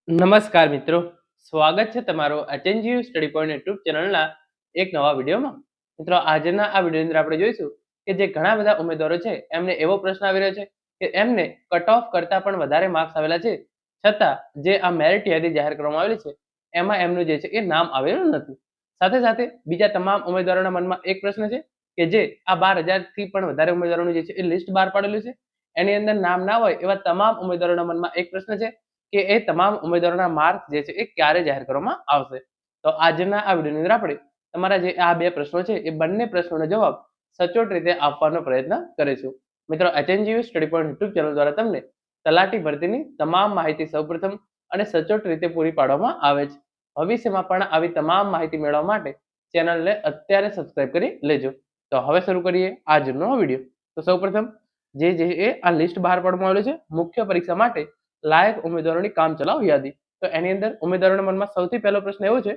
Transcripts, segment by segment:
નમસ્કાર મિત્રો, સ્વાગત છે તમારો એચએનજીયુ સ્ટડી પોઈન્ટ યુટ્યુબ ચેનલના એક નવા વિડીયોમાં. મિત્રો, આજના આ વિડીયોની અંદર આપણે જોઈશું કે જે ઘણા બધા ઉમેદવારો છે એમને એવો પ્રશ્ન આવી રહ્યો છે કે એમને કટ ઓફ કરતા પણ વધારે માર્ક્સ આવેલા છે, છતાં જે આ મેરિટ યાદી જાહેર કરવામાં આવેલી છે એમાં એમનું જે છે એ નામ આવેલું નથી. સાથે સાથે બીજા તમામ ઉમેદવારોના મનમાં એક પ્રશ્ન છે કે જે આ 12,000 થી પણ વધારે ઉમેદવારોનું જે છે એ લિસ્ટ બહાર પાડેલું છે, એની અંદર નામ ના હોય એવા તમામ ઉમેદવારોના મનમાં એક પ્રશ્ન છે કે એ તમામ ઉમેદવારોના માર્ક્સ જે છે એ ક્યારે જાહેર કરવામાં આવશે. તો આજના આ વિડીયોની અંદર આપણે તમારા જે આ બે પ્રશ્નો છે એ બંને પ્રશ્નોનો જવાબ સચોટ રીતે આપવાનો પ્રયત્ન કરીશું. મિત્રો, HNGU study point YouTube channel દ્વારા તમને તલાટી ભરતીની તમામ માહિતી સૌપ્રથમ અને સચોટ રીતે પૂરી પાડવામાં આવે છે. ભવિષ્યમાં પણ આવી તમામ માહિતી મેળવવા માટે ચેનલને અત્યારે સબસ્ક્રાઇબ કરી લેજો. તો હવે શરૂ કરીએ આજનો વિડીયો. તો સૌપ્રથમ જે એ આ લિસ્ટ બહાર પાડવામાં આવેલું છે મુખ્ય પરીક્ષા માટે લાયક ઉમેદવારોની કામચલાઉ યાદી. તો એની અંદર ઉમેદવારોના મનમાં સૌથી પહેલો પ્રશ્ન એવો છે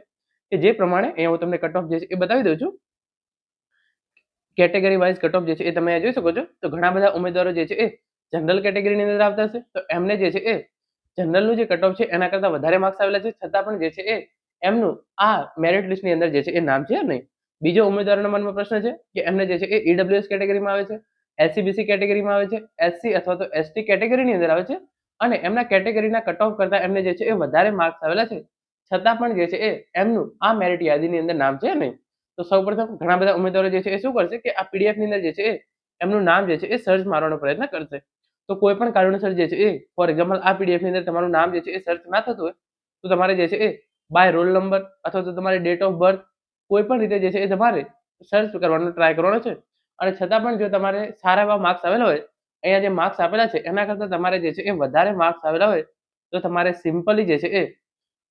કે જે પ્રમાણે અહીંયા હું તમને કટ ઓફ જે છે એ બતાવી દઉં છું. કેટેગરી વાઇઝ કટ ઓફ જે છે એ તમે જોઈ શકો છો. તો ઘણા બધા ઉમેદવારો જે છે એ જનરલ કેટેગરીની અંદર આવતા હશે, તો એમને જે છે એ જનરલનું જે કટ ઓફ છે એના કરતાં વધારે માર્ક્સ આવેલા છે, છતાં પણ જે છે એ એમનું આ મેરિટ લિસ્ટની અંદર જે છે એ નામ છે નહીં. બીજો ઉમેદવારોના મનમાં પ્રશ્ન છે કે એમને જે છે એ ઈડબ્લ્યુએસ કેટેગરીમાં આવે છે, એસસીબીસી કેટેગરીમાં આવે છે, એસસી અથવા તો એસટી કેટેગરીની અંદર આવે છે અને એમના કેટેગરીના કટ ઓફ કરતા એમને જે છે એ વધારે માર્ક્સ આવેલા છે, છતાં પણ જે છે એ એમનું આ મેરિટ યાદીની અંદર નામ છે નહીં. તો સૌપ્રથમ ઘણા બધા ઉમેદવારો જે છે એ શું કરશે કે આ પીડીએફ ની અંદર જે છે એમનું નામ જે છે એ સર્ચ મારવાનો પ્રયત્ન કરશે. તો કોઈ પણ કારણોસર જે છે એ ફોર એક્ઝામ્પલ આ પીડીએફ ની અંદર તમારું નામ જે છે એ સર્ચ ના થતું હોય તો તમારે જે છે એ બાય રોલ નંબર અથવા તો તમારી ડેટ ઓફ બર્થ કોઈ પણ રીતે જે છે એ તમારે સર્ચ કરવાનો ટ્રાય કરવાનો છે. અને છતાં પણ જો તમારે સારા એવા માર્ક્સ આવેલા હોય, અહીંયા જે માર્ક્સ આપેલા છે એના કરતાં તમારે જે છે એ વધારે માર્ક્સ આવેલા હોય તો તમારે સિમ્પલી જે છે એ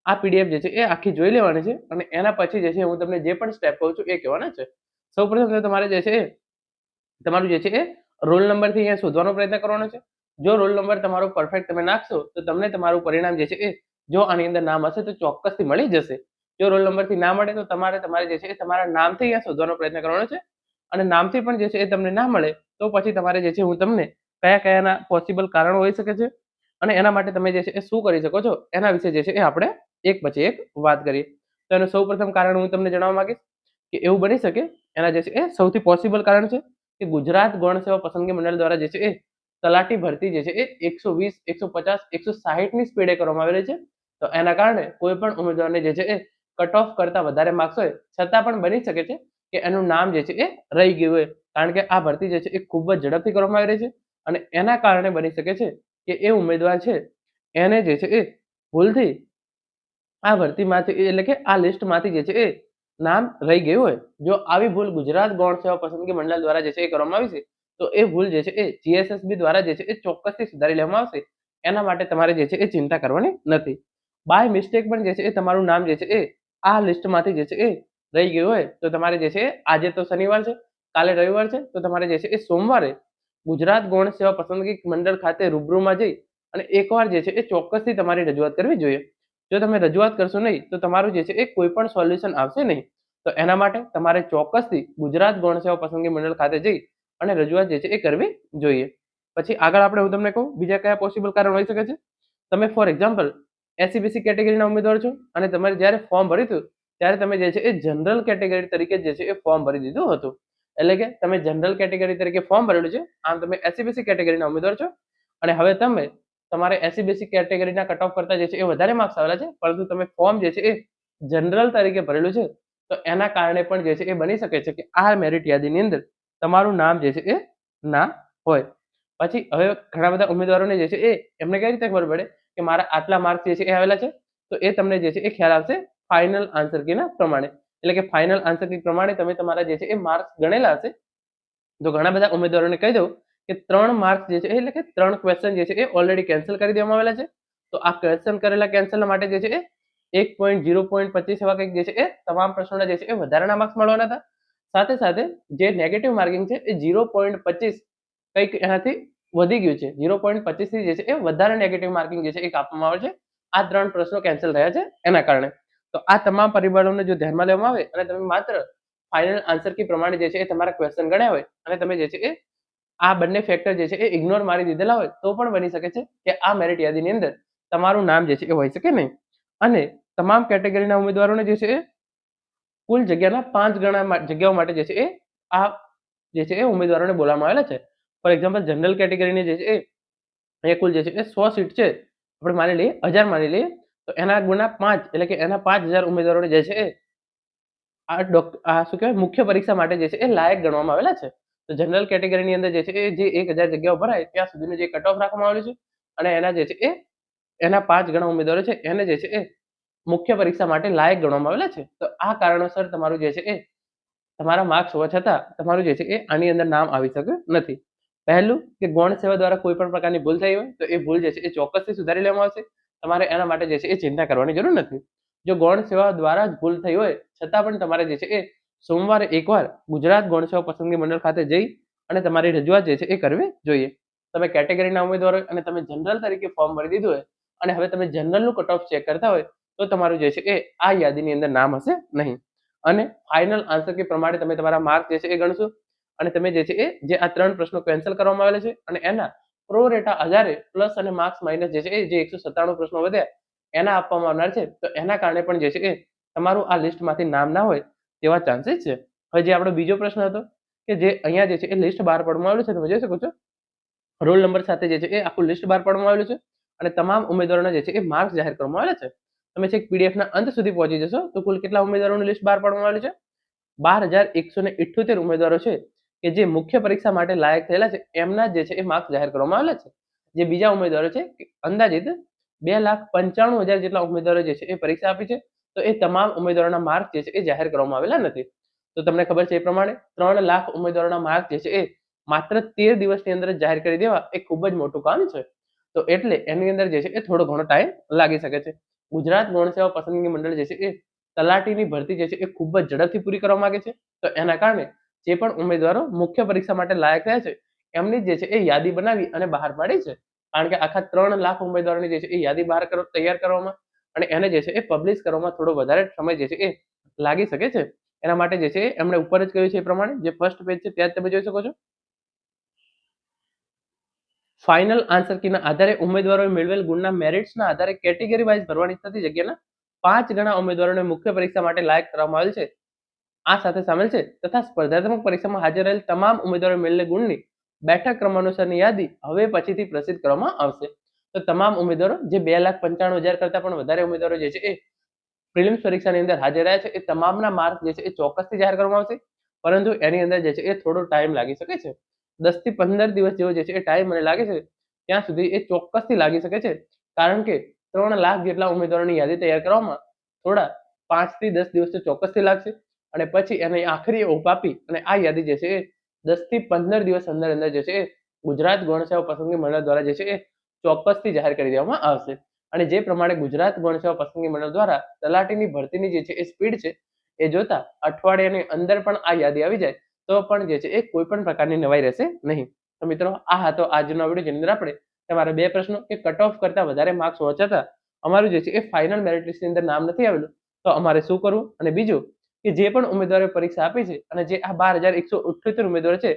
આ પીડીએફ જે છે એ આખી જોઈ લેવાની છે અને એના પછી જે છે હું તમને જે પણ સ્ટેપ કહું છું એ કહેવાના છે. સૌપ્રથમ તો તમારે જે છે એ તમારું જે છે એ રોલ નંબરથી અહીંયા શોધવાનો પ્રયત્ન કરવાનો છે. જો રોલ નંબર તમારો પરફેક્ટ તમે નાખશો તો તમને તમારું પરિણામ જે છે એ જો આની અંદર નામ હશે તો ચોક્કસથી મળી જશે. જો રોલ નંબરથી ના મળે તો તમારે જે છે એ તમારા નામથી અહીંયા શોધવાનો પ્રયત્ન કરવાનો છે અને નામથી પણ જે છે એ તમને ના મળે તો પછી તમારે જે છે હું તમને કયા કયાના પોસિબલ કારણો હોઈ શકે છે અને એના માટે તમે જે છે એ શું કરી શકો છો એના વિશે જે છે એ આપણે એક પછી એક વાત કરીએ. તો એનું સૌપ્રથમ કારણ હું તમને જણાવવા માંગીશ કે એવું બની શકે એના જે છે એ સૌથી પોસિબલ કારણ છે કે ગુજરાત ગૌણ સેવા પસંદગી મંડળ દ્વારા જે છે એ તલાટી ભરતી જે છે એ 120, 150, 160 ની સ્પીડે કરવામાં આવેલી છે. તો એના કારણે કોઈ પણ ઉમેદવારને જે છે એ કટ ઓફ કરતા વધારે માર્ક્સ હોય છતાં પણ બની શકે છે કે એનું નામ જે છે એ રહી ગયું હોય, કારણ કે આ ભરતી જે છે એ ખૂબ જ ઝડપથી કરવામાં આવી રહી છે અને એના કારણે બની શકે છે કે એ ઉમેદવાર છે એને જે છે એ ભૂલથી આ ભરતીમાંથી એટલે કે આ લિસ્ટમાંથી જે છે એ નામ રહી ગયું હોય. જો આવી ભૂલ ગુજરાત ગૌણ સેવા પસંદગી મંડળ દ્વારા જે છે એ કરવામાં આવી છે તો એ ભૂલ જે છે એ જીએસએસબી દ્વારા જે છે એ ચોક્કસથી સુધારી લેવામાં આવશે. એના માટે તમારે જે છે એ ચિંતા કરવાની નથી. બાય મિસ્ટેક પણ જે છે એ તમારું નામ જે છે એ આ લિસ્ટમાંથી જે છે એ રહી ગયું હોય તો તમારે જે છે આજે તો શનિવાર છે, કાલે રવિવાર છે, તો તમારે જે છે એ સોમવારે ગુજરાત ગૌણ સેવા પસંદગી મંડળ ખાતે રૂબરૂમાં જઈ અને એકવાર જે છે એ ચોક્કસથી તમારી રજૂઆત કરવી જોઈએ. જો તમે રજૂઆત કરશો નહીં તો તમારું જે છે એ કોઈ પણ સોલ્યુશન આવશે નહીં. તો એના માટે તમારે ચોક્કસથી ગુજરાત ગૌણ સેવા પસંદગી મંડળ ખાતે જઈ અને રજૂઆત જે છે એ કરવી જોઈએ. પછી આગળ આપણે હું તમને કહું બીજા કયા પોસિબલ કારણ હોઈ શકે છે. તમે ફોર એક્ઝામ્પલ એસસીબીસી કેટેગરીના ઉમેદવાર છો અને તમારે જ્યારે ફોર્મ ભર્યું હતું ત્યારે તમે જે છે એ જનરલ કેટેગરી તરીકે જે છે એ ફોર્મ ભરી દીધું હતું. એટલે કે તમે જનરલ કેટેગરી તરીકે ફોર્મ ભરેલું છે, આમ તમે એસસીબીસી કેટેગરીના ઉમેદવાર છો અને હવે તમે તમારે એસસીબીસી કેટેગરીના કટ ઓફ કરતા જે છે એ વધારે માર્ક્સ આવેલા છે, પરંતુ તમે ફોર્મ જે છે એ જનરલ તરીકે ભરેલું છે. તો એના કારણે પણ જે છે એ બની શકે છે કે આ મેરિટ યાદીની અંદર તમારું નામ જે છે એ ના હોય. પછી હવે ઘણા બધા ઉમેદવારોને જે છે એ એમને કઈ રીતે ખબર પડે કે મારા આટલા માર્ક્સ જે છે એ આવેલા છે, તો એ તમને જે છે એ ખ્યાલ આવશે ફાઇનલ આન્સર કીના પ્રમાણે. એટલે કે ફાઇનલ આન્સર કી પ્રમાણે તમે તમારા જે છે એ માર્ક્સ ગણેલા હશે. તો ઘણા બધા ઉમેદવારોને કહી દઉં કે 3 માર્ક્સ જે છે એટલે કે 3 ક્વેશ્ચન જે છે એ ઓલરેડી કેન્સલ કરી દેવામાં આવેલા છે. તો આ ક્વેશ્ચન કરેલા કેન્સલ માટે જે છે એ 1.0.25 એવા કંઈક જે છે એ તમામ પ્રશ્નોના જે છે એ વધારાના માર્ક્સ મળવાના હતા. સાથે સાથે જે નેગેટિવ માર્કિંગ છે એ 0.25 કંઈક એનાથી વધી ગયું છે. 0.25 થી જે છે એ વધારે નેગેટિવ માર્કિંગ જે છે એ કાપવામાં આવે છે. આ 3 પ્રશ્નો કેન્સલ થયા છે એના કારણે. તો આ તમામ પરિબળોને જો ધ્યાનમાં લેવામાં આવે અને તમે માત્ર ફાઇનલ આન્સર કી પ્રમાણે જે છે એ તમારા ક્વેશ્ચન ગણ્યા હોય અને તમે જે છે એ આ બંને ફેક્ટર જે છે એ ઇગ્નોર મારી દીધેલા હોય તો પણ બની શકે છે કે આ મેરિટ યાદીની અંદર તમારું નામ જે છે એ હોઈ શકે નહીં. અને તમામ કેટેગરીના ઉમેદવારોને જે છે એ કુલ જગ્યાના 5 ગણા જગ્યાઓ માટે જે છે એ આ જે છે એ ઉમેદવારોને બોલાવવામાં આવેલા છે. ફોર એક્ઝામ્પલ જનરલ કેટેગરીની જે છે એ કુલ જે છે એ 100 સીટ છે. આપણે માની લઈએ 1000 માની લઈએ, તો એના ગુણા 5 એટલે કે એના 5000 ઉમેદવારોને જે છે એ આ શું કહેવાય મુખ્ય પરીક્ષા માટે જે છે એ લાયક ગણવામાં આવેલા છે. તો જનરલ કેટેગરીની અંદર જે છે એ જે 1000 જગ્યાઓ ભરાય ત્યાં સુધીનું જે કટ ઓફ રાખવામાં આવેલું છે, અને એના જે છે એ એના 5 ગણા ઉમેદવારો છે એને જે છે એ મુખ્ય પરીક્ષા માટે લાયક ગણવામાં આવેલા છે. તો આ કારણોસર તમારું જે છે એ તમારા માર્ક્સ હોવા છતાં તમારું જે છે એ આની અંદર નામ આવી શક્યું નથી. પહેલું કે ગૌણ સેવા દ્વારા કોઈ પણ પ્રકારની ભૂલ થઈ હોય તો એ ભૂલ જે છે એ ચોક્કસથી સુધારી લેવામાં આવશે. તમારે એના માટે જે છે એ ચિંતા કરવાની જરૂર નથી. જો ગૌણ સેવા દ્વારા જ ભૂલ થઈ હોય છતાં પણ તમારે જે છે એ સોમવારે એકવાર ગુજરાત ગૌણ સેવા પસંદગી મંડળ ખાતે જઈ અને તમારી રજૂઆત જે છે એ કરવી જોઈએ. તમે કેટેગરીના ઉમેદવારો અને તમે જનરલ તરીકે ફોર્મ ભરી દીધું હોય અને હવે તમે જનરલનું કટ ઓફ ચેક કરતા હોય તો તમારું જે છે એ આ યાદીની અંદર નામ હશે નહીં. અને ફાઇનલ આન્સર કે પ્રમાણે તમે તમારા માર્ક જે છે એ ગણશો અને તમે જે છે એ જે આ 3 પ્રશ્નો કેન્સલ કરવામાં આવેલા છે અને એના પ્રો રેટા આધારે પ્લસ અને માર્ક્સ માઇનસ જે છે એ જે 197 પ્રશ્નો વધ્યા એના આપવામાં આવનાર છે. તો એના કારણે પણ જે છે એ તમારું આ લિસ્ટમાંથી નામ ના હોય તેવા ચાન્સીસ છે. હવે જે આપણો બીજો પ્રશ્ન હતો કે જે અહીંયા જે છે એ લિસ્ટ બહાર પાડવામાં આવેલું છે, તમે જોઈ શકો છો રોલ નંબર સાથે જે છે એ આખું લિસ્ટ બહાર પાડવામાં આવેલું છે અને તમામ ઉમેદવારોના જે છે એ માર્ક્સ જાહેર કરવામાં આવેલા છે. તમે છેક પીડીએફના અંત સુધી પહોંચી જશો તો કુલ કેટલા ઉમેદવારોનું લિસ્ટ બહાર પાડવામાં આવેલું છે? 12178 ઉમેદવારો છે કે જે મુખ્ય પરીક્ષા માટે લાયક થયેલા છે એમના જે છે એ માર્ક્સ જાહેર કરવામાં આવેલા છે. જે બીજા ઉમેદવારો છે અંદાજિત 2,95,000 જેટલા ઉમેદવારો જે છે એ પરીક્ષા આપી છે, તો એ તમામ ઉમેદવારોના માર્ક જે છે એ જાહેર કરવામાં આવેલા નથી. તો તમને ખબર છે એ પ્રમાણે 3 લાખ ઉમેદવારોના માર્ક જે છે એ માત્ર 13 દિવસની અંદર જ જાહેર કરી દેવા એ ખૂબ જ મોટું કામ છે. તો એટલે એની અંદર જે છે એ થોડો ઘણો ટાઈમ લાગી શકે છે. ગુજરાત ગૌણ સેવા પસંદગી મંડળ જે છે એ તલાટીની ભરતી જે છે એ ખૂબ જ ઝડપથી પૂરી કરવા માંગે છે. તો એના કારણે જે પણ ઉમેદવારો મુખ્ય પરીક્ષા માટે લાયક રહ્યા છે એમની જે છે એ યાદી બનાવી અને બહાર પાડી છે. કારણ કે આખા 3 લાખ ઉમેદવારોની જે છે એ યાદી તૈયાર કરવામાં અને એને જે છે એ પબ્લિશ કરવામાં થોડો વધારે સમય જે છે એ લાગી શકે છે. એના માટે જે છે એમણે ઉપર જ કહ્યું છે એ પ્રમાણે જે ફર્સ્ટ પેજ છે ત્યાં તમે જોઈ શકો છો ફાઇનલ આન્સર કીના આધારે ઉમેદવારોએ મેળવેલ ગુણના મેરિટ્સના આધારે કેટેગરી વાઇઝ ભરવાની થતી જગ્યાના 5 ગણા ઉમેદવારોને મુખ્ય પરીક્ષા માટે લાયક કરવામાં આવેલ છે. આ સાથે સામેલ છે તથા સ્પર્ધાત્મક પરીક્ષામાં હાજર રહેલ તમામ ઉમેદવારો મેળવેલ ગુણની બેઠક ક્રમાનુસારની યાદી હવે પછીથી પ્રસિદ્ધ કરવામાં આવશે. તો તમામ ઉમેદવારો જે 2,95,000 કરતા પણ વધારે ઉમેદવારો જે છે એ પ્રિલિમ્સ પરીક્ષાની અંદર હાજર રહ્યા છે એ તમામના માર્ક જે છે એ ચોક્કસથી જાહેર કરવામાં આવશે. પરંતુ એની અંદર જે છે એ થોડો ટાઈમ લાગી શકે છે. 10 થી 15 દિવસ જેવો જે છે એ ટાઈમ મને લાગે છે ત્યાં સુધી એ ચોક્કસથી લાગી શકે છે. કારણ કે 3 લાખ જેટલા ઉમેદવારોની યાદી તૈયાર કરવામાં થોડા 5 થી 10 દિવસ તો ચોક્કસથી લાગશે અને પછી એને આખરી ઓપ આપી અને આ યાદી જે છે એ 10 થી 15 દિવસ અંદર જે છે એ ગુજરાત ગૌણ સેવા પસંદગી મંડળ દ્વારા જે છે એ ચોક્કસથી જાહેર કરી દેવામાં આવશે. અને જે પ્રમાણે ગુજરાત ગૌણ સેવા પસંદગી મંડળ દ્વારા તલાટીની ભરતીની જે છે એ સ્પીડ છે એ જોતા અઠવાડિયાની અંદર પણ આ યાદી આવી જાય તો પણ જે છે એ કોઈ પણ પ્રકારની નવાઈ રહેશે નહીં. તો મિત્રો આ હતો આજનો વિડીયો જેની અંદર આપણે તમારા 2 પ્રશ્નો કે કટ ઓફ કરતા વધારે માર્ક્સ હોવા છતાં અમારું જે છે એ ફાઇનલ મેરિટ લિસ્ટની અંદર નામ નથી આવેલું તો અમારે શું કરવું, અને બીજું કે જે પણ ઉમેદવારોએ પરીક્ષા આપી છે અને જે આ 12,178 ઉમેદવારો છે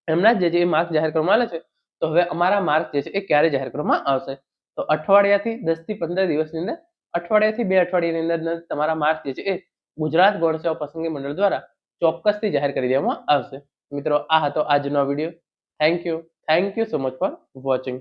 એમના જે છે એ માર્ક્સ જાહેર કરવામાં આવેલા છે, તો હવે અમારા માર્ક્સ જે છે એ ક્યારે જાહેર કરવામાં આવશે? તો અઠવાડિયાથી 10 થી 15 દિવસની અંદર, અઠવાડિયાથી 2 અઠવાડિયાની અંદર તમારા માર્ક્સ જે છે એ ગુજરાત ગૌણ સેવા પસંદગી મંડળ દ્વારા ચોક્કસથી જાહેર કરી દેવામાં આવશે. મિત્રો આ હતો આજનો video. Thank you so much for watching.